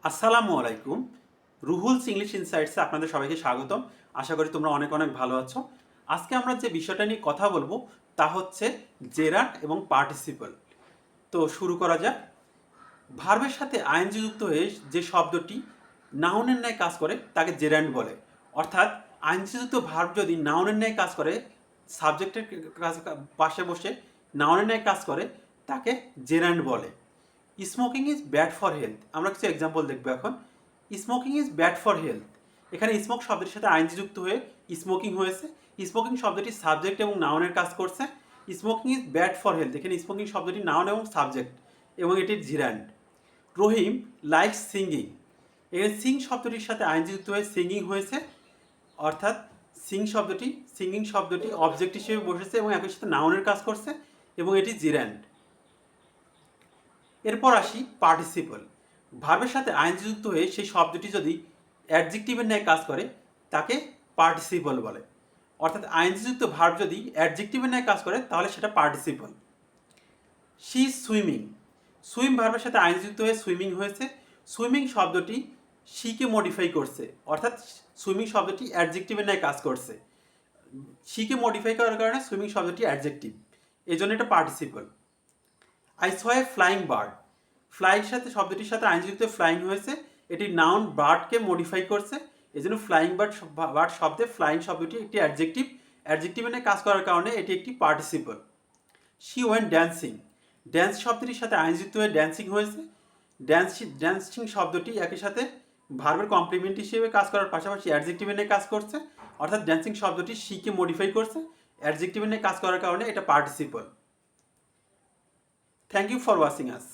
আসসালামু আলাইকুম। রুহুলস ইংলিশ ইনসাইটসে আপনাদের সবাইকে স্বাগতম। আশা করি তোমরা অনেক অনেক ভালো আছো। আজকে আমরা যে বিষয়টা নিয়ে কথা বলবো তা হচ্ছে জেরান্ড এবং পার্টিসিপল। তো শুরু করা যাক। ভার্বের সাথে আইএনজি যুক্ত হয়ে যে শব্দটি নাউনের ন্যায় কাজ করে তাকে জেরান্ড বলে। অর্থাৎ আইএনজি যুক্ত ভার্ব যদি নাউনের ন্যায় কাজ করে, সাবজেক্টের পাশে বসে নাউনের ন্যায় কাজ করে, তাকে জেরান্ড বলে। Smoking is bad for health. আমরা কিছু এক্সাম্পল দেখবো এখন। Smoking is bad for health. এখানে স্মোক শব্দের সাথে আইনজি যুক্ত হয়ে স্মোকিং হয়েছে। স্মোকিং শব্দটি সাবজেক্ট এবং নাউনের কাজ করছে। Smoking is bad for health, এখানে স্মোকিং শব্দটি নাউন এবং সাবজেক্ট এবং এটির জিরান্ড। রহিম লাইকস সিঙ্গিং। এখানে সিং শব্দটির সাথে আইনজি যুক্ত হয়ে সিঙ্গিং হয়েছে, অর্থাৎ সিঙ্গিং শব্দটি অবজেক্ট হিসেবে বসেছে এবং একই সাথে নাউনের কাজ করছে এবং এটি জিরান্ড। এরপর আসি পার্টিসিপল। ভার্বের সাথে আইনজি যুক্ত হয়ে সেই শব্দটি যদি অ্যাডজেক্টিভের ন্যায় কাজ করে তাকে পার্টিসিপল বলে। অর্থাৎ আইনজি যুক্ত ভার্ব যদি অ্যাডজেক্টিভের ন্যায় কাজ করে তাহলে সেটা participle. She is swimming. Swim ভার্বের সাথে আইনজি যুক্ত হয়ে সুইমিং হয়েছে। সুইমিং শব্দটি শিকে মডিফাই করছে, অর্থাৎ সুইমিং শব্দটি অ্যাডজেক্টিভের ন্যায় কাজ করছে। শিকে মডিফাই করার কারণে সুইমিং শব্দটি অ্যাডজেক্টিভ, এই জন্য এটা participle. I saw A flying bird. Flying সাথে শব্দটির সাথে আইনযুক্ত ফ্লাইং হয়েছে, এটি নাউন বার্ডকে মডিফাই করছে, এই জন্য ফ্লাইং বার্ড শব্দে ফ্লাইং শব্দটি একটি অ্যাডজেক্টিভ। অ্যাডজেক্টিভ এনে কাজ করার কারণে এটি একটি participle. She went dancing. Dance শব্দটির সাথে আইনযুক্ত হয়ে ড্যান্সিং হয়েছে। ড্যান্সিং শব্দটি একই সাথে ভার্বের কমপ্লিমেন্ট হিসেবে কাজ করার পাশাপাশি অ্যাডজেক্টিভ এনে কাজ করছে, অর্থাৎ ড্যান্সিং শব্দটি শিকে মডিফাই করছে, অ্যাডজেক্টিভ এনে কাজ করার কারণে এটা participle. Thank you for watching us.